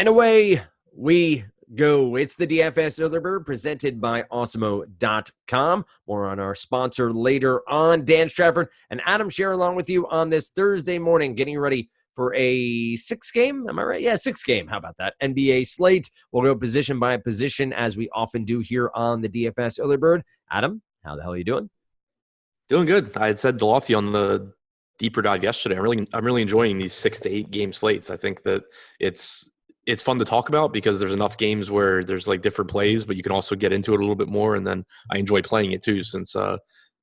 And away we go. It's the DFS Early Bird presented by Awesemo.com. More on our sponsor later on. Dan Strafford and Adam Scher along with you on this Thursday morning, getting ready for a 6-game. Am I right? Yeah, 6-game. How about that? NBA slate. We'll go position by position as we often do here on the DFS Early Bird. Adam, how the hell are you doing? Doing good. I had said to Lofty on the deeper dive yesterday. I'm really enjoying these 6 to 8 game slates. I think that it's fun to talk about because there's enough games where there's like different plays, but you can also get into it a little bit more. And then I enjoy playing it too, since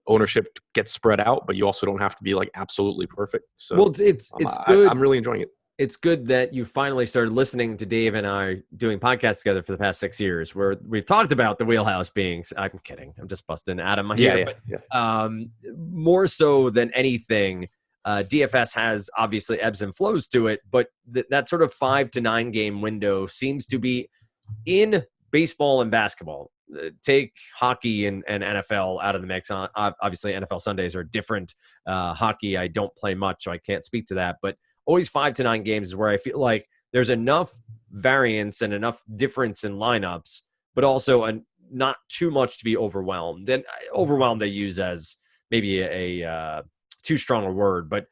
ownership gets spread out, but you also don't have to be like absolutely perfect. So well, it's good. I'm really enjoying it. It's good that you finally started listening to Dave and I doing podcasts together for the past 6 years, where we've talked about the wheelhouse being. I'm kidding. I'm just busting Adam here. Yeah. More so than anything, DFS has obviously ebbs and flows to it, but that sort of 5 to 9 game window seems to be in baseball and basketball. Take hockey and NFL out of the mix. Obviously, NFL Sundays are different. Hockey, I don't play much, so I can't speak to that. But always 5 to 9 games is where I feel like there's enough variance and enough difference in lineups, but also not too much to be overwhelmed. And overwhelmed I use as maybe a too strong a word, but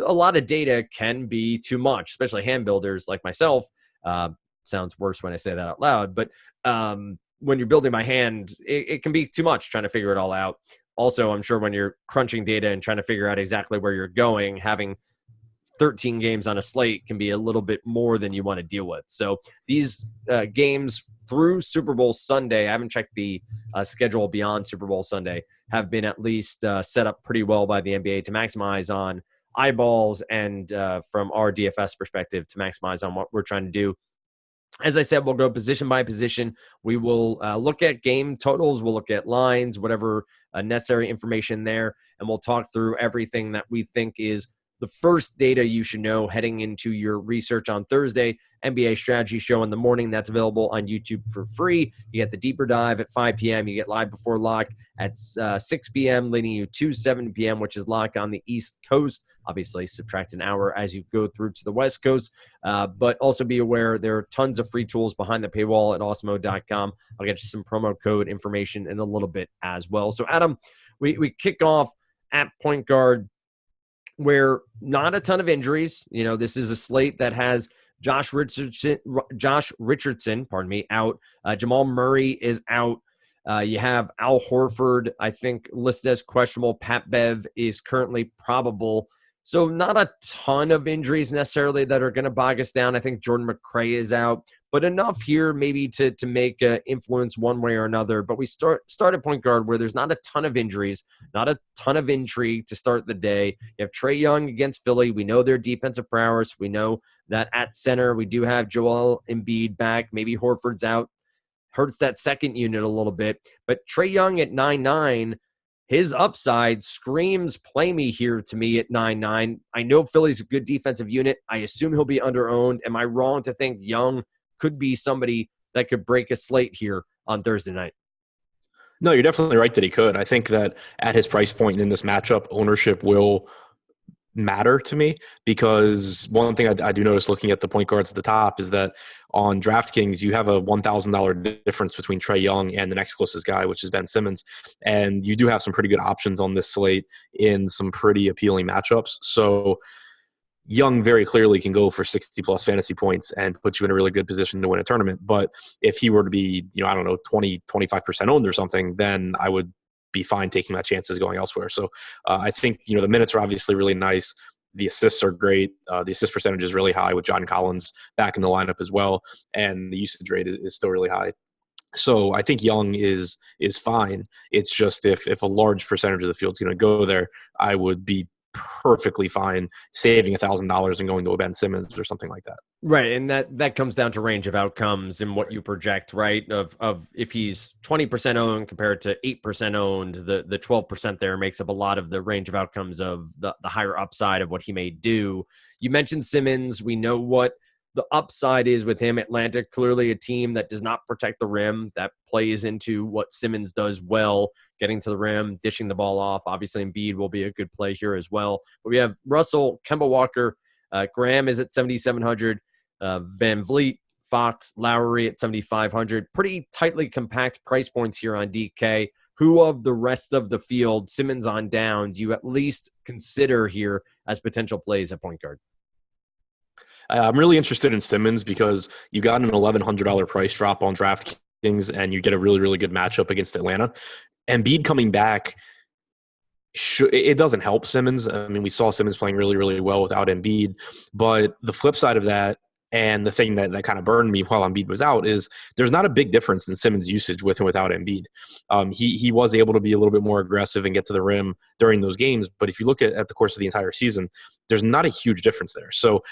a lot of data can be too much, especially hand builders like myself. Sounds worse when I say that out loud, but when you're building by hand, it can be too much trying to figure it all out. Also, I'm sure when you're crunching data and trying to figure out exactly where you're going, having 13 games on a slate can be a little bit more than you want to deal with. So these games through Super Bowl Sunday, I haven't checked the schedule beyond Super Bowl Sunday, have been at least set up pretty well by the NBA to maximize on eyeballs and from our DFS perspective to maximize on what we're trying to do. As I said, we'll go position by position. We will look at game totals. We'll look at lines, whatever necessary information there, and we'll talk through everything that we think is the first data you should know heading into your research on Thursday. NBA Strategy Show in the morning. That's available on YouTube for free. You get the deeper dive at 5 p.m. You get live before lock at 6 p.m., leading you to 7 p.m., which is lock on the East Coast. Obviously, subtract an hour as you go through to the West Coast. But also be aware there are tons of free tools behind the paywall at Awesemo.com. I'll get you some promo code information in a little bit as well. So, Adam, we kick off at point guard, where not a ton of injuries. You know, this is a slate that has Josh Richardson, out. Jamal Murray is out. You have Al Horford, I think, listed as questionable. Pat Bev is currently probable. So not a ton of injuries necessarily that are going to bog us down. I think Jordan McRae is out, but enough here maybe to make an influence one way or another. But we start at point guard where there's not a ton of injuries, not a ton of intrigue to start the day. You have Trae Young against Philly. We know their defensive prowess. We know that at center we do have Joel Embiid back. Maybe Horford's out. Hurts that second unit a little bit. But Trae Young at 9'9", his upside screams play me here to me at 9'9". I know Philly's a good defensive unit. I assume he'll be under-owned. Am I wrong to think Young could be somebody that could break a slate here on Thursday night? No, you're definitely right that he could. I think that at his price point and in this matchup, ownership will matter to me, because one thing I do notice looking at the point guards at the top is that on DraftKings, you have a $1,000 difference between Trae Young and the next closest guy, which is Ben Simmons. And you do have some pretty good options on this slate in some pretty appealing matchups. So Young very clearly can go for 60-plus fantasy points and put you in a really good position to win a tournament. But if he were to be, 20, 25% owned or something, then I would be fine taking my chances going elsewhere. So I think, the minutes are obviously really nice. The assists are great. The assist percentage is really high with John Collins back in the lineup as well. And the usage rate is still really high. So I think Young is fine. It's just if a large percentage of the field's going to go there, I would be perfectly fine saving $1,000 and going to a Ben Simmons or something like that. Right, and that comes down to range of outcomes and what you project, right? Of if he's 20% owned compared to 8% owned, the 12% there makes up a lot of the range of outcomes of the higher upside of what he may do. You mentioned Simmons. We know what the upside is with him. Atlanta, clearly a team that does not protect the rim. That plays into what Simmons does well, getting to the rim, dishing the ball off. Obviously, Embiid will be a good play here as well. But we have Russell, Kemba Walker, Graham is at 7,700. Van Vliet, Fox, Lowry at 7,500. Pretty tightly compact price points here on DK. Who of the rest of the field, Simmons on down, do you at least consider here as potential plays at point guard? I'm really interested in Simmons because you got an $1,100 price drop on DraftKings and you get a really, really good matchup against Atlanta. Embiid coming back, it doesn't help Simmons. I mean, we saw Simmons playing really, really well without Embiid. But the flip side of that, and the thing that kind of burned me while Embiid was out, is there's not a big difference in Simmons' usage with and without Embiid. He was able to be a little bit more aggressive and get to the rim during those games. But if you look at the course of the entire season, there's not a huge difference there. So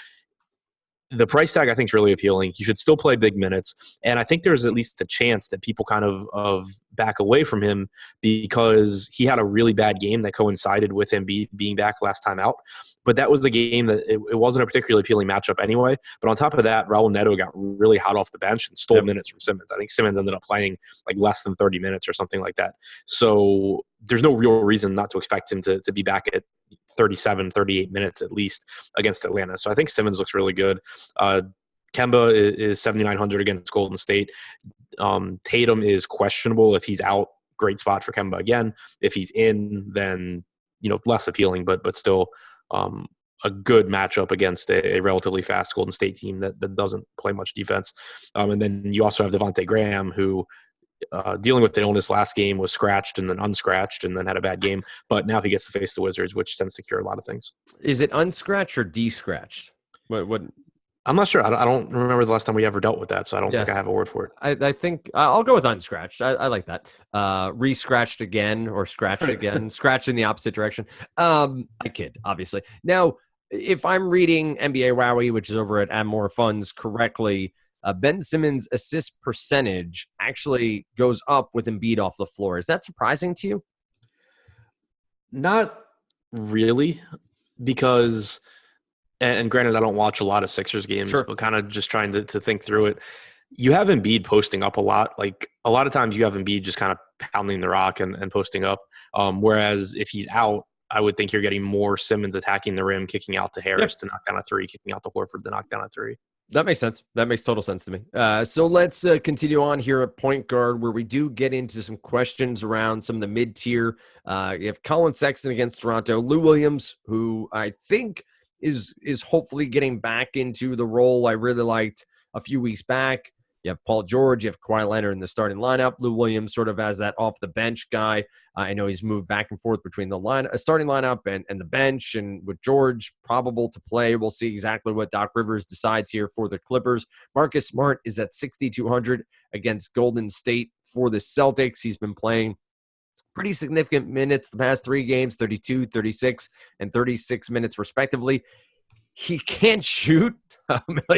the price tag I think is really appealing. He should still play big minutes. And I think there's at least a chance that people kind of back away from him because he had a really bad game that coincided with him being back last time out. But that was a game that it wasn't a particularly appealing matchup anyway. But on top of that, Raul Neto got really hot off the bench and stole minutes from Simmons. I think Simmons ended up playing like less than 30 minutes or something like that. So there's no real reason not to expect him to be back at 37, 38 minutes at least against Atlanta. So I think Simmons looks really good. Kemba is 7,900 against Golden State. Tatum is questionable. If he's out, great spot for Kemba again. If he's in, then less appealing, but still a good matchup against a relatively fast Golden State team that doesn't play much defense. And then you also have Devontae Graham, who dealing with the illness last game was scratched and then unscratched and then had a bad game. But now he gets to face the Wizards, which tends to cure a lot of things. Is it unscratched or de-scratched? What? I'm not sure. I don't remember the last time we ever dealt with that, so I don't think I have a word for it. I think I'll go with unscratched. I like that. Re-scratched again or scratched again. Scratched in the opposite direction. I kid, obviously. Now, if I'm reading NBA Wowie, which is over at More Funds, correctly, Ben Simmons' assist percentage actually goes up with Embiid off the floor. Is that surprising to you? Not really, because – and granted, I don't watch a lot of Sixers games, but kind of just trying to think through it. You have Embiid posting up a lot. Like a lot of times you have Embiid just kind of pounding the rock and posting up. Whereas if he's out, I would think you're getting more Simmons attacking the rim, kicking out to Harris to knock down a three, kicking out to Horford to knock down a three. That makes sense. That makes total sense to me. So let's continue on here at point guard, where we do get into some questions around some of the mid-tier. You have Colin Sexton against Toronto. Lou Williams, who I think is hopefully getting back into the role I really liked a few weeks back. You have Paul George, you have Kawhi Leonard in the starting lineup. Lou Williams sort of as that off-the-bench guy. I know he's moved back and forth between the starting lineup and the bench, and with George probable to play. We'll see exactly what Doc Rivers decides here for the Clippers. Marcus Smart is at 6,200 against Golden State for the Celtics. He's been playing pretty significant minutes the past three games, 32, 36, and 36 minutes respectively. He can't shoot.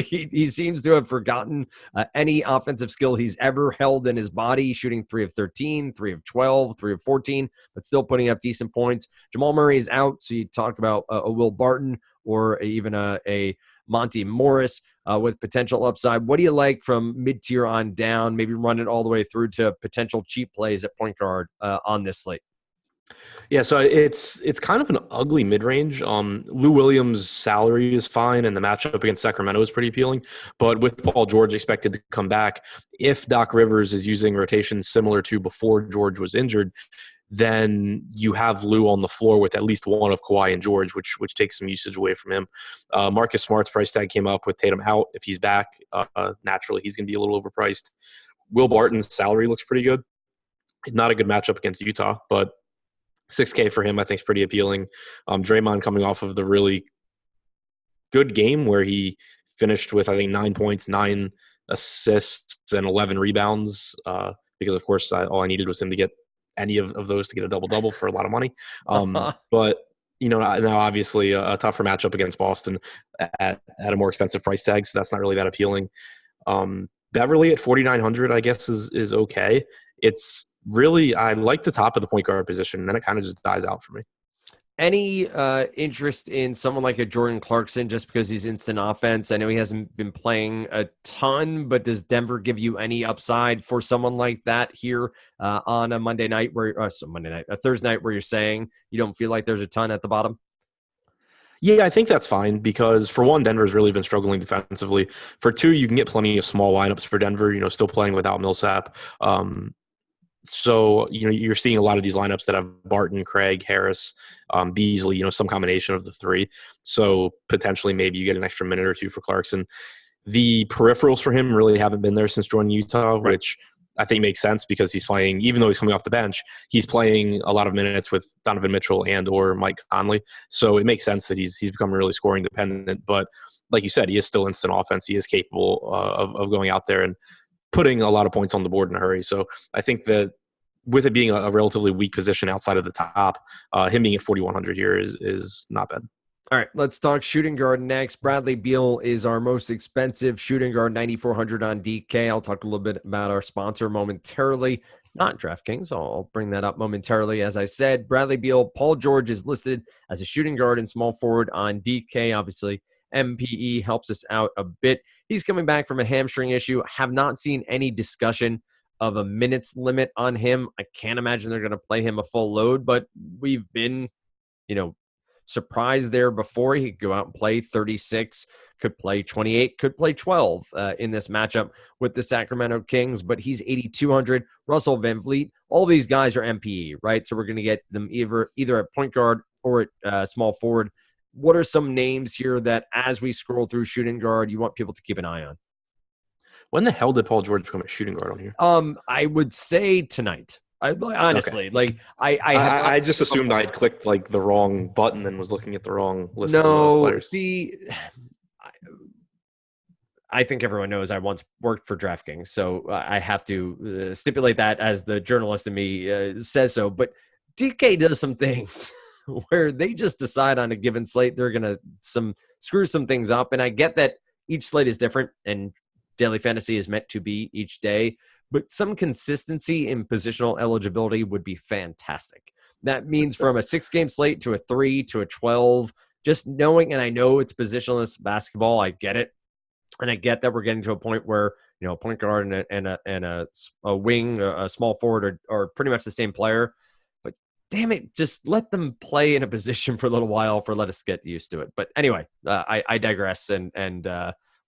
He seems to have forgotten any offensive skill he's ever held in his body, shooting 3 of 13, 3 of 12, 3 of 14, but still putting up decent points. Jamal Murray is out, so you talk about a Will Barton or even a Monty Morris with potential upside. What do you like from mid-tier on down, maybe run it all the way through to potential cheap plays at point guard on this slate? Yeah, so it's kind of an ugly mid-range. Lou Williams' salary is fine, and the matchup against Sacramento is pretty appealing. But with Paul George expected to come back, if Doc Rivers is using rotations similar to before George was injured, then you have Lou on the floor with at least one of Kawhi and George, which takes some usage away from him. Marcus Smart's price tag came up with Tatum out. If he's back, naturally he's going to be a little overpriced. Will Barton's salary looks pretty good. It's not a good matchup against Utah, but $6K for him, I think, is pretty appealing. Draymond coming off of the really good game where he finished with, I think, 9 points, 9 assists, and 11 rebounds because, of course, all I needed was him to get any of those to get a double-double for a lot of money. But, now obviously a tougher matchup against Boston at a more expensive price tag, so that's not really that appealing. Beverly at 4,900, I guess, is okay. It's really, I like the top of the point guard position, and then it kind of just dies out for me. Any interest in someone like a Jordan Clarkson just because he's instant offense? I know he hasn't been playing a ton, but does Denver give you any upside for someone like that here on a Thursday night where you're saying you don't feel like there's a ton at the bottom? Yeah, I think that's fine because for one, Denver's really been struggling defensively. For two, you can get plenty of small lineups for Denver, still playing without Millsap. So, you're seeing a lot of these lineups that have Barton, Craig, Harris, Beasley, some combination of the three. So potentially maybe you get an extra minute or two for Clarkson. The peripherals for him really haven't been there since joining Utah, Right. which I think makes sense because he's playing, even though he's coming off the bench, he's playing a lot of minutes with Donovan Mitchell and or Mike Conley. So it makes sense that he's become really scoring dependent. But like you said, he is still instant offense. He is capable of going out there and putting a lot of points on the board in a hurry. So I think that with it being a relatively weak position outside of the top, him being at 4,100 here is not bad. All right, let's talk shooting guard next. Bradley Beal is our most expensive shooting guard, 9,400 on DK. I'll talk a little bit about our sponsor momentarily, not DraftKings. I'll bring that up momentarily. As I said, Bradley Beal, Paul George is listed as a shooting guard and small forward on DK. Obviously, MPE helps us out a bit. He's coming back from a hamstring issue. Have not seen any discussion of a minutes limit on him. I can't imagine they're going to play him a full load, but we've been, surprised there before. He could go out and play 36, could play 28, could play 12 in this matchup with the Sacramento Kings, but he's 8,200. Russell VanVleet, all these guys are MPE, right? So we're going to get them either at point guard or at small forward. What are some names here that as we scroll through shooting guard, you want people to keep an eye on? When the hell did Paul George become a shooting guard on here? I would say tonight. Honestly, okay. I just assumed I'd clicked the wrong button and was looking at the wrong list. No, of players. See, I think everyone knows I once worked for DraftKings, so I have to stipulate that as the journalist in me says so. But DK does some things where they just decide on a given slate they're going to screw some things up, and I get that each slate is different and daily fantasy is meant to be each day. But some consistency in positional eligibility would be fantastic. That means from a 6-game slate to a 3 to a 12, just knowing, and I know it's positionless basketball, I get it. And I get that we're getting to a point where, a point guard and a wing, a small forward are pretty much the same player. But damn it, just let them play in a position for a little while let us get used to it. But anyway, I digress and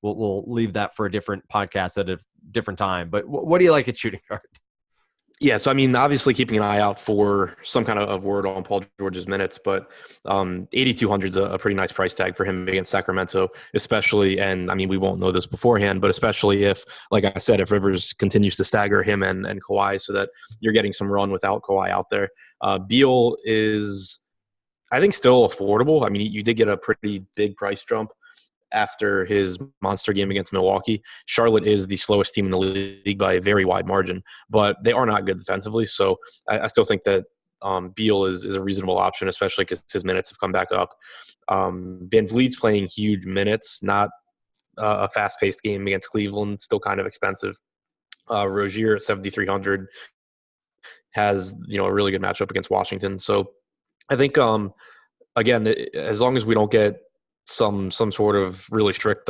we'll leave that for a different podcast at a different time. But what do you like at shooting guard? Yeah, so obviously keeping an eye out for some kind of word on Paul George's minutes, but 8,200 is a pretty nice price tag for him against Sacramento, especially, and we won't know this beforehand, but especially if, like I said, if Rivers continues to stagger him and Kawhi so that you're getting some run without Kawhi out there. Beal is, I think, still affordable. You did get a pretty big price jump after his monster game against Milwaukee. Charlotte is the slowest team in the league by a very wide margin, but they are not good defensively. So I still think that Beal is a reasonable option, especially because his minutes have come back up. VanVleet's playing huge minutes, not a fast-paced game against Cleveland, still kind of expensive. Rozier at 7,300 has a really good matchup against Washington. So I think, again, as long as we don't get some sort of really strict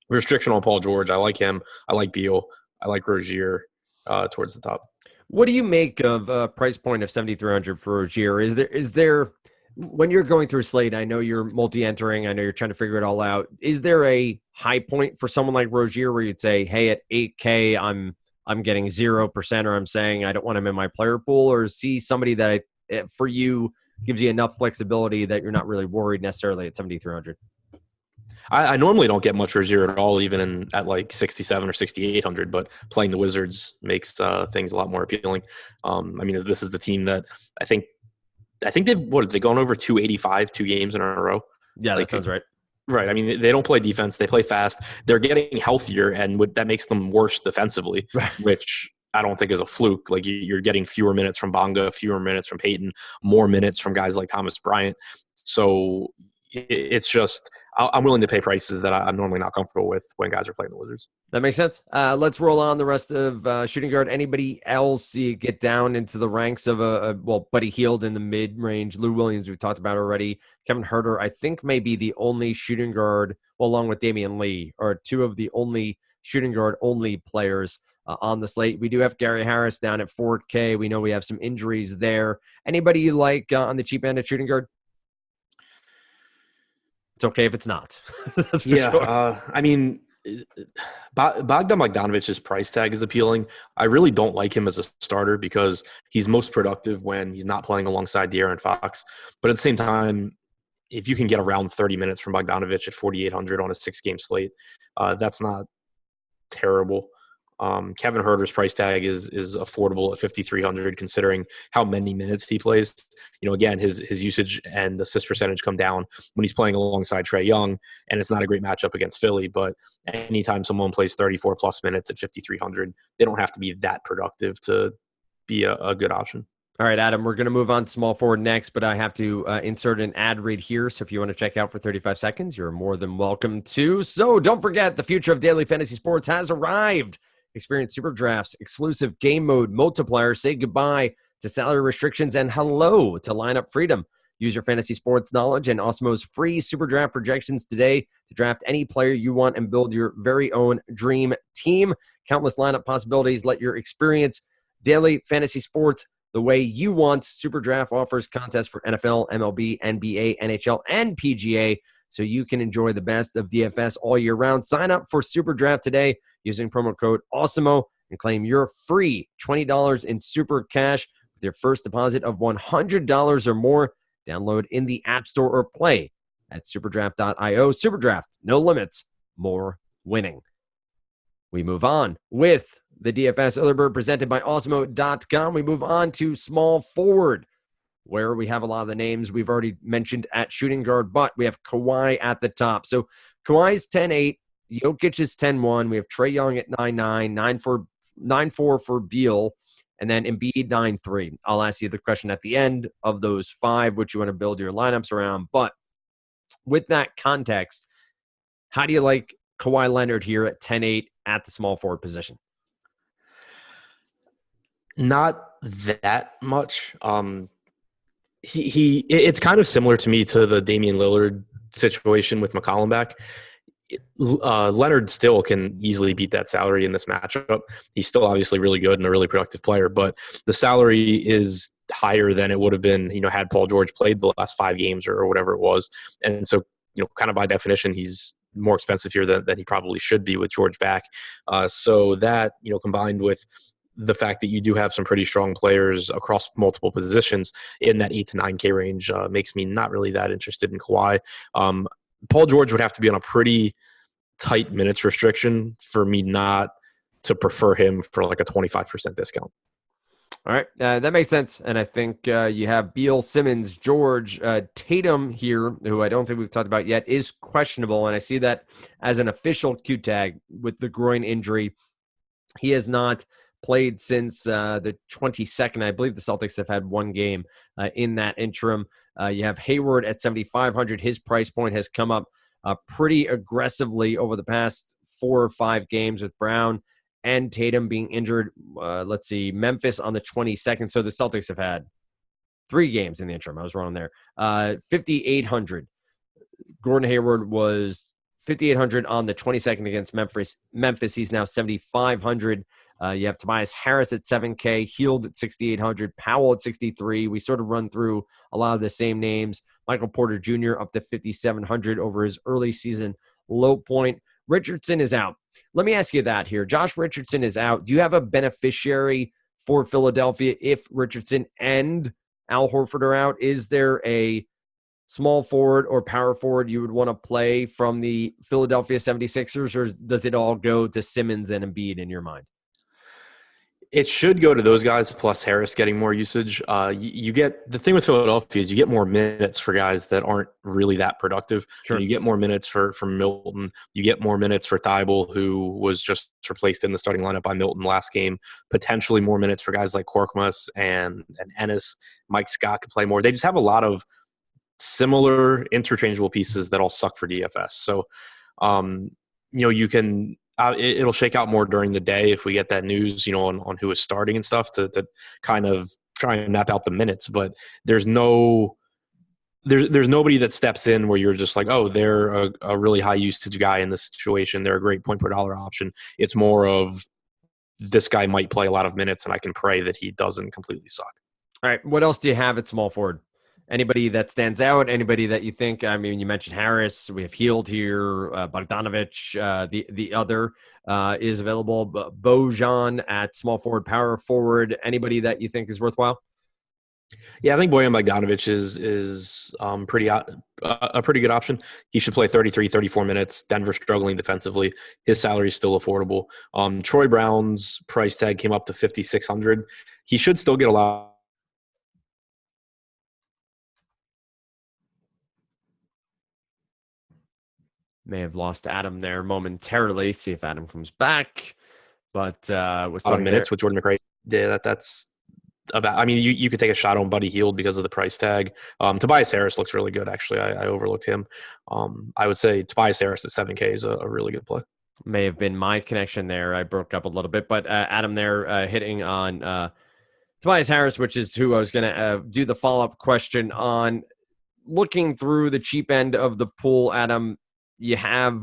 restriction on Paul George, I like him. I like Beal. I like Rozier towards the top. What do you make of a price point of 7,300 for Rozier? Is there when you're going through slate, I know you're multi-entering, I know you're trying to figure it all out. Is there a high point for someone like Rozier where you'd say, hey, at 8K, I'm getting 0%, or I'm saying I don't want him in my player pool, or see somebody that for you gives you enough flexibility that you're not really worried necessarily at 7,300? I normally don't get much Rozier at all, even at 67 or 6,800, but playing the Wizards makes things a lot more appealing. This is the team that I think they've gone over 285 2 games in a row. Yeah, that sounds right. Right. They don't play defense. They play fast. They're getting healthier, and that makes them worse defensively, which I don't think is a fluke. You're getting fewer minutes from Bonga, fewer minutes from Peyton, more minutes from guys like Thomas Bryant. So it's just I'm willing to pay prices that I'm normally not comfortable with when guys are playing the Wizards. That makes sense. Let's roll on the rest of shooting guard. Anybody else you get down into the ranks of Buddy Hield in the mid-range, Lou Williams we've talked about already, Kevin Huerter, I think may be the only shooting guard, along with Damian Lee, are two of the only shooting guard only players on the slate. We do have Gary Harris down at 4K. We know we have some injuries there. Anybody you like on the cheap end at shooting guard? It's okay if it's not. That's for Yeah, sure. I mean, Bogdan Bogdanovic's price tag is appealing. I really don't like him as a starter because he's most productive when he's not playing alongside De'Aaron Fox. But at the same time, if you can get around 30 minutes from Bogdanovic at 4,800 on a 6-game slate, that's not terrible. Kevin Huerter's price tag is affordable at 5,300, considering how many minutes he plays. Again, his usage and assist percentage come down when he's playing alongside Trae Young, and it's not a great matchup against Philly. But anytime someone plays 34 plus minutes at 5,300, they don't have to be that productive to be a good option. All right, Adam, we're going to move on to small forward next, but I have to insert an ad read here. So if you want to check out for 35 seconds, you're more than welcome to. So don't forget, the future of daily fantasy sports has arrived. Experience SuperDraft's exclusive game mode multiplier. Say goodbye to salary restrictions and hello to lineup freedom. Use your fantasy sports knowledge and Osmo's free SuperDraft projections today to draft any player you want and build your very own dream team. Countless lineup possibilities. Let your experience daily fantasy sports the way you want. SuperDraft offers contests for NFL, MLB, NBA, NHL, and PGA, so you can enjoy the best of DFS all year round. Sign up for SuperDraft today using promo code AWESOMO and claim your free $20 in super cash with your first deposit of $100 or more. Download in the App Store or play at superdraft.io. SuperDraft, no limits, more winning. We move on with the DFS Other presented by Osmo.com. We move on to small forward, where we have a lot of the names we've already mentioned at shooting guard, but we have Kawhi at the top. So Kawhi's 10-8, Jokic is 10-1. We have Trae Young at 9-9, 9-4 for Beal, and then Embiid 9-3. I'll ask you the question at the end of those 5, which you want to build your lineups around. But with that context, how do you like Kawhi Leonard here at 10-8 at the small forward position? Not that much. It's kind of similar to me to the Damian Lillard situation with McCollum back. Leonard still can easily beat that salary in this matchup. He's still obviously really good and a really productive player, but the salary is higher than it would have been, had Paul George played the last 5 games or whatever it was. And so, kind of by definition, he's more expensive here than he probably should be with George back. So that, combined with the fact that you do have some pretty strong players across multiple positions in that 8 to 9K range makes me not really that interested in Kawhi. Paul George would have to be on a pretty tight minutes restriction for me not to prefer him for like a 25% discount. All right, that makes sense. And I think you have Beal, Simmons, George, Tatum here, who I don't think we've talked about yet, is questionable. And I see that as an official Q tag with the groin injury. He has not played since the 22nd. I believe the Celtics have had 1 game in that interim. You have Hayward at 7,500. His price point has come up pretty aggressively over the past 4 or 5 games with Brown and Tatum being injured. Let's see, Memphis on the 22nd. So the Celtics have had 3 games in the interim. I was wrong there. 5,800. Gordon Hayward was 5,800 on the 22nd against Memphis. He's now 7,500. You have Tobias Harris at 7K, Hield at 6,800, Powell at 63. We sort of run through a lot of the same names. Michael Porter Jr. up to 5,700 over his early season low point. Richardson is out. Let me ask you that here. Josh Richardson is out. Do you have a beneficiary for Philadelphia if Richardson and Al Horford are out? Is there a small forward or power forward you would want to play from the Philadelphia 76ers, or does it all go to Simmons and Embiid in your mind? It should go to those guys plus Harris getting more usage. You get the thing with Philadelphia is you get more minutes for guys that aren't really that productive. Sure. You get more minutes for Milton. You get more minutes for Thibault, who was just replaced in the starting lineup by Milton last game. Potentially more minutes for guys like Korkmaz and Ennis. Mike Scott could play more. They just have a lot of similar interchangeable pieces that all suck for DFS. So, you can. It'll shake out more during the day if we get that news, on who is starting and stuff to kind of try and map out the minutes. But there's nobody that steps in where you're just like, oh, they're a really high usage guy in this situation. They're a great point per dollar option. It's more of this guy might play a lot of minutes and I can pray that he doesn't completely suck. All right. What else do you have at small forward? Anybody that stands out? Anybody that you think? I mean, you mentioned Harris. We have Heald here. Bogdanovich, the other is available. Bojan at small forward, power forward. Anybody that you think is worthwhile? Yeah, I think Bojan Bogdanovic is a pretty good option. He should play 33, 34 minutes. Denver struggling defensively. His salary is still affordable. Troy Brown's price tag came up to 5,600. He should still get a lot. May have lost Adam there momentarily. See if Adam comes back. But was A lot of talking minutes there. with Jordan McRae. Yeah, that's about. I mean, you could take a shot on Buddy Hield because of the price tag. Tobias Harris looks really good. Actually, I overlooked him. I would say Tobias Harris at 7K is a really good play. May have been my connection there. I broke up a little bit, but Adam there hitting on Tobias Harris, which is who I was going to do the follow-up question on. Looking through the cheap end of the pool, Adam, you have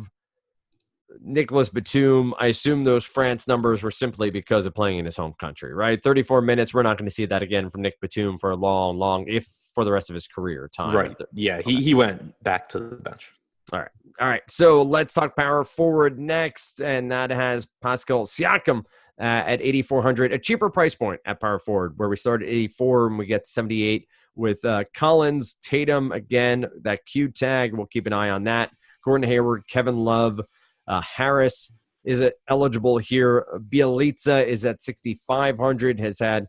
Nicolas Batum. I assume those France numbers were simply because of playing in his home country, right? 34 minutes. We're not going to see that again from Nick Batum for a long, if for the rest of his career time. Right. Yeah, he went back to the bench. All right. So let's talk power forward next, and that has Pascal Siakam at 8,400, a cheaper price point at power forward, where we start at 84 and we get 78 with Collins, Tatum, again, that Q tag. We'll keep an eye on that. Gordon Hayward, Kevin Love, Harris is eligible here. Bielitsa is at 6,500, has had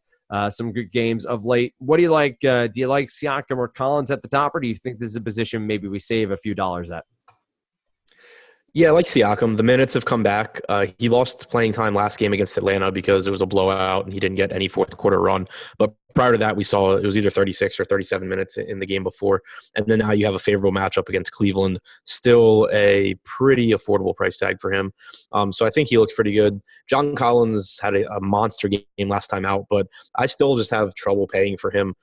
some good games of late. What do you like? Do you like Siakam or Collins at the top, or do you think this is a position maybe we save a few dollars at? Yeah, I like Siakam. The minutes have come back. He lost playing time last game against Atlanta because it was a blowout and he didn't get any fourth quarter run. But prior to that, we saw it was either 36 or 37 minutes in the game before. And then now you have a favorable matchup against Cleveland. Still a pretty affordable price tag for him. So I think he looks pretty good. John Collins had a monster game last time out, but I still just have trouble paying for him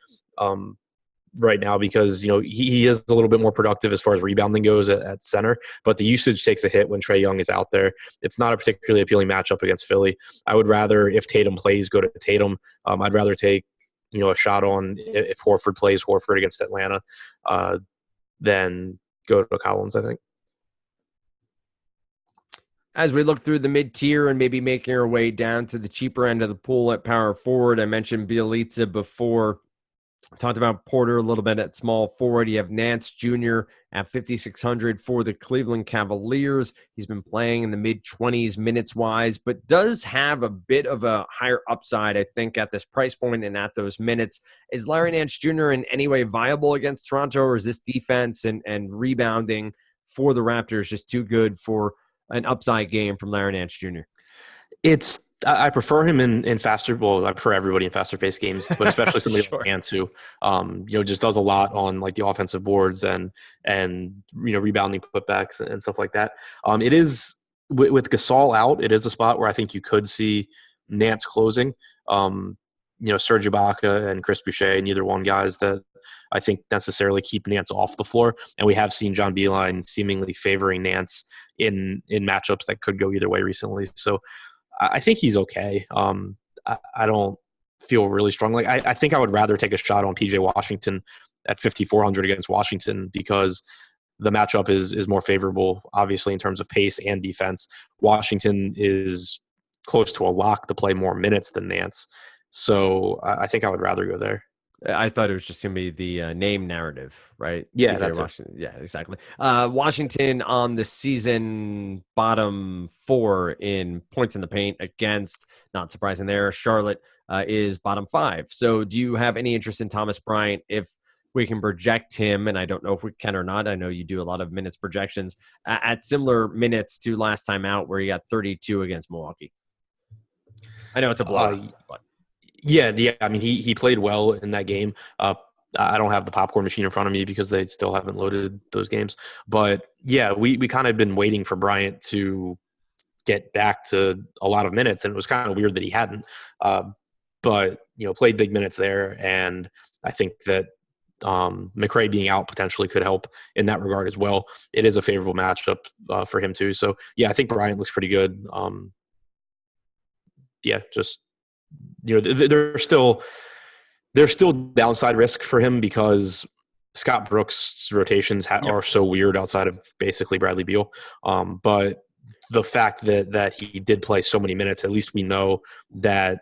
right now because he is a little bit more productive as far as rebounding goes at center, but the usage takes a hit when Trae Young is out there. It's not a particularly appealing matchup against Philly. I would rather, if Tatum plays, go to Tatum. I'd rather take a shot on if Horford plays Horford against Atlanta than go to Collins, I think. As we look through the mid-tier and maybe making our way down to the cheaper end of the pool at power forward, I mentioned Bielitsa before. Talked about Porter a little bit at small forward. You have Nance Jr. at 5,600 for the Cleveland Cavaliers. He's been playing in the mid-20s minutes-wise, but does have a bit of a higher upside, I think, at this price point and at those minutes. Is Larry Nance Jr. in any way viable against Toronto, or is this defense and rebounding for the Raptors just too good for an upside game from Larry Nance Jr.? I prefer him in faster. Well, I prefer everybody in faster paced games, but especially somebody Sure. like Nance who, just does a lot on like the offensive boards and rebounding putbacks and stuff like that. It is with Gasol out, it is a spot where I think you could see Nance closing. Serge Ibaka and Chris Boucher, neither one guys that I think necessarily keep Nance off the floor. And we have seen John Beilein seemingly favoring Nance in matchups that could go either way recently. So I think he's okay. I don't feel really strong. Like I think I would rather take a shot on PJ Washington at 5,400 against Washington because the matchup is more favorable, obviously, in terms of pace and defense. Washington is close to a lock to play more minutes than Nance. So I think I would rather go there. I thought it was just going to be the name narrative, right? Yeah, PJ that's Washington. Yeah, exactly. Washington on the season bottom 4 in points in the paint against, not surprising there, Charlotte is bottom 5. So do you have any interest in Thomas Bryant if we can project him? And I don't know if we can or not. I know you do a lot of minutes projections at similar minutes to last time out where he got 32 against Milwaukee. I know it's a blowout, but. Yeah. I mean, he played well in that game. I don't have the popcorn machine in front of me because they still haven't loaded those games. But yeah, we kind of been waiting for Bryant to get back to a lot of minutes, and it was kind of weird that he hadn't. But played big minutes there, and I think that McRae being out potentially could help in that regard as well. It is a favorable matchup for him too. So yeah, I think Bryant looks pretty good. Just. There's still downside risk for him because Scott Brooks' rotations Yep. are so weird outside of basically Bradley Beal. But the fact that he did play so many minutes, at least we know that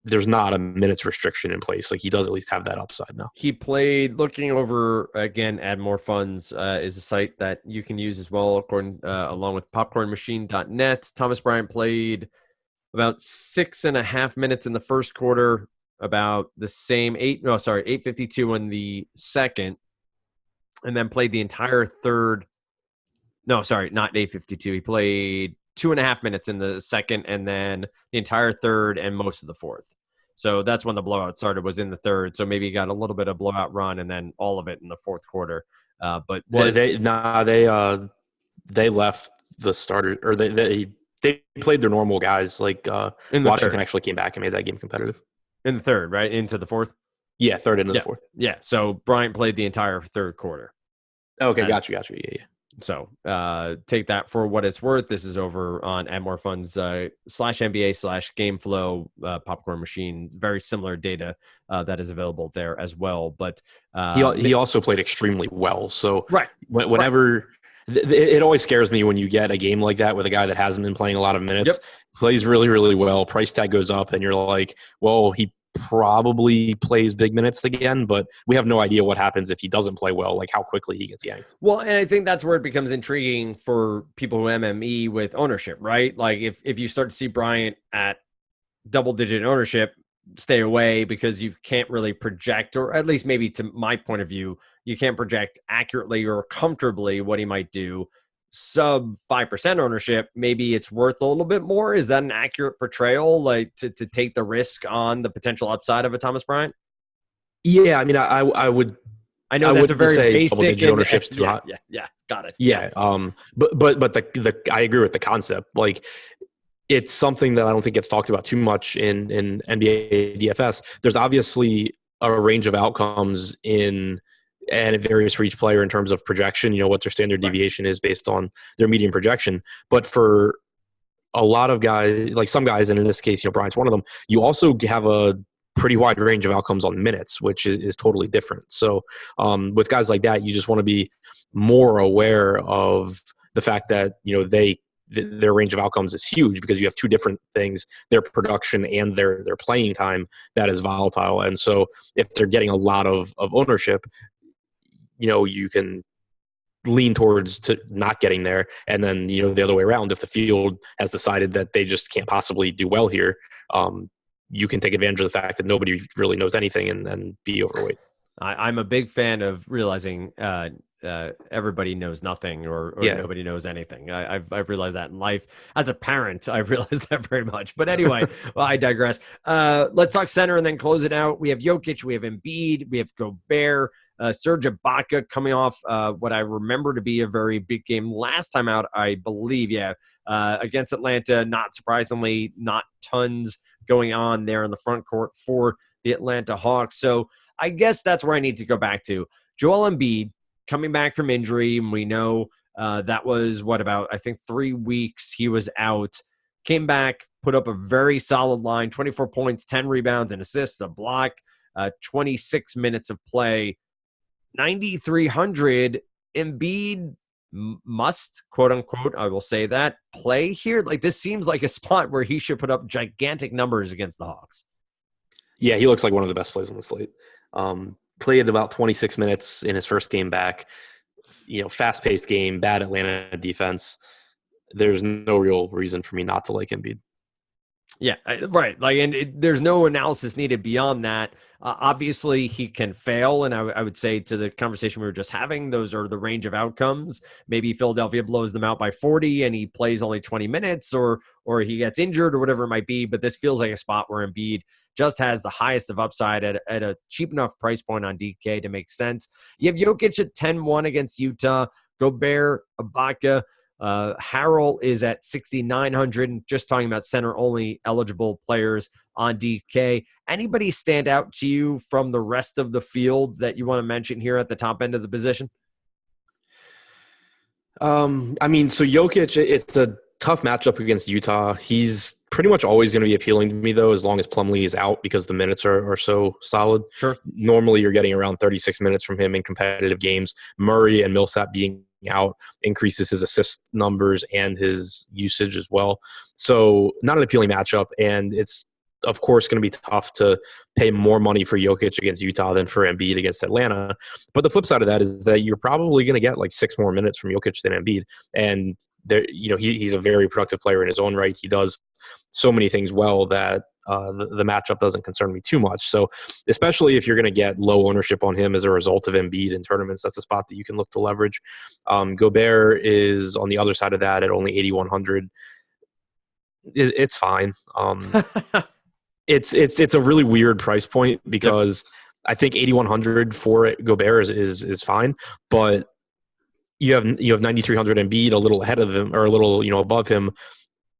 there's not a minutes restriction in place. Like, he does at least have that upside now. He played, looking over again, Add More Funds is a site that you can use as well, according along with popcornmachine.net. Thomas Bryant played about 6.5 minutes in the first quarter, about the same 8:52 in the second, and then played the entire third. No, sorry, not 8:52. He played 2.5 minutes in the second, and then the entire third and most of the fourth. So that's when the blowout started, was in the third. So maybe he got a little bit of blowout run and then all of it in the fourth quarter. But they left the starter, or they played their normal guys. Like Washington actually came back and made that game competitive. In the third, right? Into the fourth? Yeah, third into the fourth. Yeah, so Bryant played the entire third quarter. Okay, got you. Yeah. So take that for what it's worth. This is over on Add More Funds /NBA/GameFlow Popcorn Machine. Very similar data that is available there as well. But he also played extremely well. So right. Whenever it always scares me when you get a game like that with a guy that hasn't been playing a lot of minutes, plays really, really well. Price tag goes up, and you're like, well, he probably plays big minutes again, but we have no idea what happens if he doesn't play well, like how quickly he gets yanked. Well, and I think that's where it becomes intriguing for people who MME with ownership, right? Like if you start to see Bryant at double-digit ownership, stay away, because you can't really project, or at least maybe to my point of view, you can't project accurately or comfortably what he might do. Sub 5% ownership, maybe it's worth a little bit more. Is that an accurate portrayal, like to take the risk on the potential upside of a Thomas Bryant? Yeah, I mean, I would. I know that's a very basic double-digit ownership's too hot. Yeah, got it. Yeah, yes. But the I agree with the concept. Like, it's something that I don't think gets talked about too much in NBA DFS. There's obviously a range of outcomes and it varies for each player in terms of projection, what their standard deviation is based on their median projection. But for a lot of guys, like some guys, and in this case, Bryant's one of them, you also have a pretty wide range of outcomes on minutes, which is totally different. So with guys like that, you just want to be more aware of the fact that, their range of outcomes is huge, because you have two different things, their production and their playing time, that is volatile. And so if they're getting a lot of ownership, you can lean towards to not getting there. And then, the other way around, if the field has decided that they just can't possibly do well here, you can take advantage of the fact that nobody really knows anything and be overweight. I'm a big fan of realizing everybody knows nothing or nobody knows anything. I've realized that in life. As a parent, I've realized that very much. But anyway, well, I digress. Let's talk center and then close it out. We have Jokic, we have Embiid, we have Gobert, Serge Ibaka coming off what I remember to be a very big game last time out, I believe. Against Atlanta, not surprisingly, not tons going on there in the front court for the Atlanta Hawks. So I guess that's where I need to go back to. Joel Embiid coming back from injury, and we know that was, I think 3 weeks he was out. Came back, put up a very solid line, 24 points, 10 rebounds, and assists, a block, 26 minutes of play, 9,300. Embiid must, quote unquote, I will say that, play here. Like, this seems like a spot where he should put up gigantic numbers against the Hawks. Yeah, he looks like one of the best plays on the slate. Played about 26 minutes in his first game back. Fast-paced game, bad Atlanta defense. There's no real reason for me not to like Embiid. Yeah, right. Like, and there's no analysis needed beyond that. Obviously, he can fail, and I would say, to the conversation we were just having, those are the range of outcomes. Maybe Philadelphia blows them out by 40, and he plays only 20 minutes, or he gets injured, or whatever it might be. But this feels like a spot where Embiid just has the highest of upside at a cheap enough price point on DK to make sense. You have Jokic at 10-1 against Utah. Gobert, Ibaka. Harrell is at 6,900, and just talking about center-only eligible players on DK. Anybody stand out to you from the rest of the field that you want to mention here at the top end of the position? So Jokic, tough matchup against Utah. He's pretty much always going to be appealing to me, though, as long as Plumlee is out because the minutes are so solid. Sure. Normally, you're getting around 36 minutes from him in competitive games. Murray and Millsap being out increases his assist numbers and his usage as well. So not an appealing matchup, and it's, of course, going to be tough to pay more money for Jokic against Utah than for Embiid against Atlanta. But the flip side of that is that you're probably going to get like 6 more minutes from Jokic than Embiid. And there, he's a very productive player in his own right. He does so many things well that the matchup doesn't concern me too much. So especially if you're going to get low ownership on him as a result of Embiid in tournaments, that's a spot that you can look to leverage. Gobert is on the other side of that at only 8,100. It's fine. It's a really weird price point because I think 8,100 for Gobert is fine, but you have 9,300 Embiid a little ahead of him or a little above him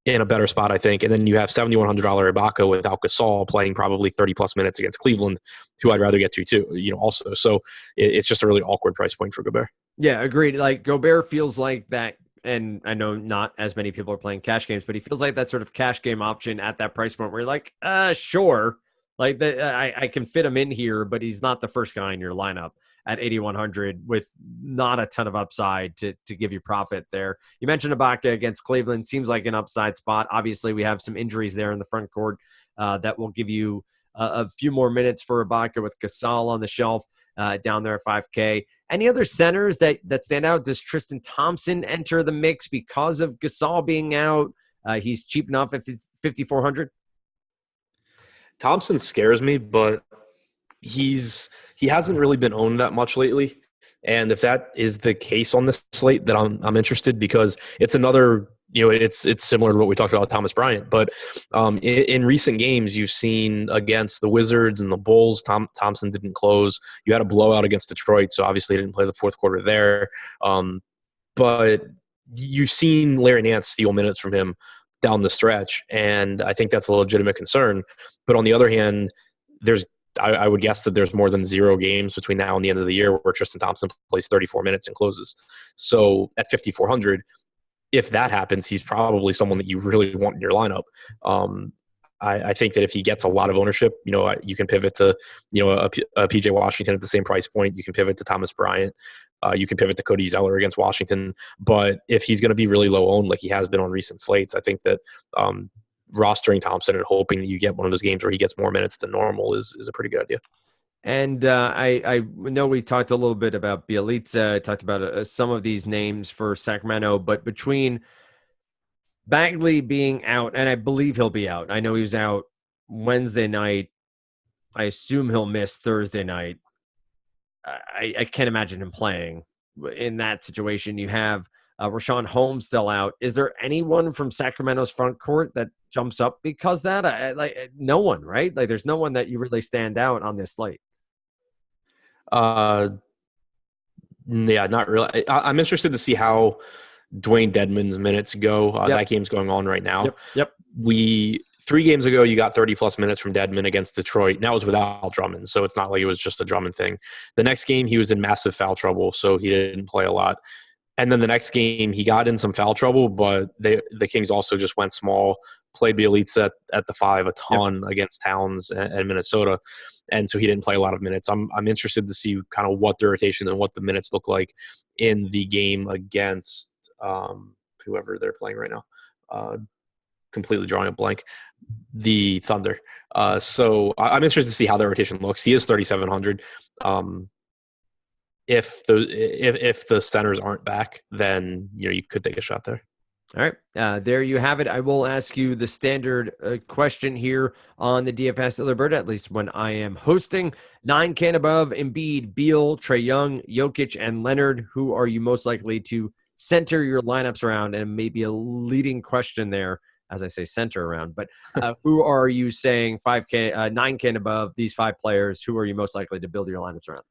in a better spot, I think, and then you have $7,100 Ibaka without Gasol playing probably 30 plus minutes against Cleveland, who I'd rather get to too. Also, so it's just a really awkward price point for Gobert. Yeah, agreed. Like Gobert feels like that. And I know not as many people are playing cash games, but he feels like that sort of cash game option at that price point where you're like, sure. Like I can fit him in here, but he's not the first guy in your lineup at 8,100 with not a ton of upside to give you profit there. You mentioned Ibaka against Cleveland. Seems like an upside spot. Obviously, we have some injuries there in the front court that will give you a few more minutes for Ibaka with Gasol on the shelf down there at 5K. Any other centers that stand out? Does Tristan Thompson enter the mix because of Gasol being out? He's cheap enough at 5,400. Thompson scares me, but he hasn't really been owned that much lately. And if that is the case on this slate, then I'm interested because it's another. It's similar to what we talked about with Thomas Bryant, but in recent games you've seen against the Wizards and the Bulls, Thompson didn't close. You had a blowout against Detroit, so obviously he didn't play the fourth quarter there. But you've seen Larry Nance steal minutes from him down the stretch, and I think that's a legitimate concern. But on the other hand, I would guess that there's more than 0 games between now and the end of the year where Tristan Thompson plays 34 minutes and closes. So at 5,400, if that happens, he's probably someone that you really want in your lineup. I think that if he gets a lot of ownership, you can pivot to, a PJ Washington at the same price point. You can pivot to Thomas Bryant. You can pivot to Cody Zeller against Washington. But if he's going to be really low owned, like he has been on recent slates, I think that rostering Thompson and hoping that you get one of those games where he gets more minutes than normal is a pretty good idea. And I know we talked a little bit about Bielitsa, talked about some of these names for Sacramento, but between Bagley being out, and I believe he'll be out. I know he was out Wednesday night. I assume he'll miss Thursday night. I can't imagine him playing in that situation. You have Rashawn Holmes still out. Is there anyone from Sacramento's front court that jumps up because that? No one, right? Like there's no one that you really stand out on this slate. Yeah, not really. I'm interested to see how Dwayne Dedmon's minutes go. That game's going on right now. Yep. 3 games ago, you got 30-plus minutes from Dedmon against Detroit. And that was without Drummond, so it's not like it was just a Drummond thing. The next game, he was in massive foul trouble, so he didn't play a lot. And then the next game, he got in some foul trouble, but the Kings also just went small, played Bielitsa at the 5 a ton against Towns and Minnesota. And so he didn't play a lot of minutes. I'm interested to see kind of what the rotation and what the minutes look like in the game against whoever they're playing right now. Completely drawing a blank. The Thunder. So I'm interested to see how their rotation looks. He is 3,700. If the centers aren't back, then you could take a shot there. All right, there you have it. I will ask you the standard question here on the DFS Alert, at least when I am hosting. 9K and above, Embiid, Beal, Trae Young, Jokic, and Leonard. Who are you most likely to center your lineups around? And maybe a leading question there, as I say center around. But who are you saying 5K, 9K and above, these 5 players, who are you most likely to build your lineups around?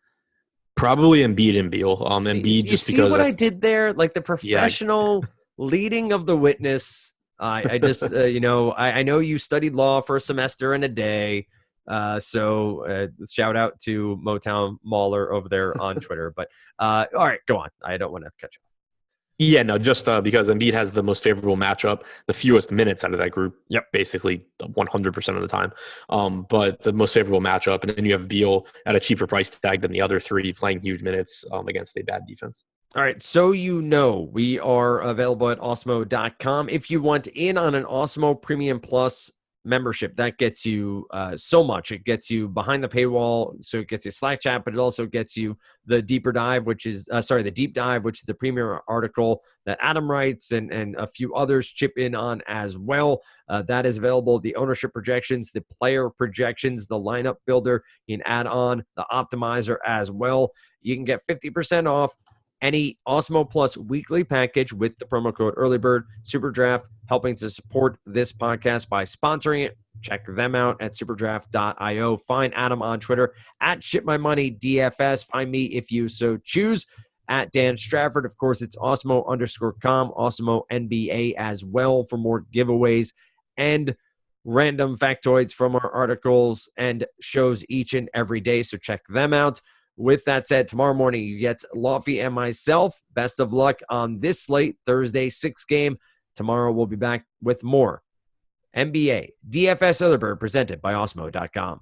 Probably Embiid and Beal. Embiid just because I did there? Like the professional... leading of the witness. I just, I know you studied law for a semester and a day. So shout out to Motown Mauler over there on Twitter. But all right, go on. I don't want to cut you off. Yeah, no, just because Embiid has the most favorable matchup, the fewest minutes out of that group, Yep. basically 100% of the time. But the most favorable matchup, and then you have Beal at a cheaper price tag than the other three playing huge minutes against a bad defense. All right, so we are available at Osmo.com. If you want in on an Osmo Premium Plus membership, that gets you so much. It gets you behind the paywall, so it gets you Slack chat, but it also gets you the deeper dive, which is the deep dive, which is the premier article that Adam writes, and a few others chip in on as well. That is available. The ownership projections, the player projections, the lineup builder. You can add on the optimizer as well. You can get 50% off any Osmo Plus weekly package with the promo code EarlyBird. SuperDraft helping to support this podcast by sponsoring it. Check them out at superdraft.io. Find Adam on Twitter at ShipMyMoneyDFS. Find me if you so choose at Dan Strafford. Of course, it's Osmo_com, Osmo NBA as well for more giveaways and random factoids from our articles and shows each and every day. So check them out. With that said, tomorrow morning you get Lofty and myself. Best of luck on this slate, Thursday, 6 game. Tomorrow we'll be back with more NBA DFS Early Bird presented by Osmo.com.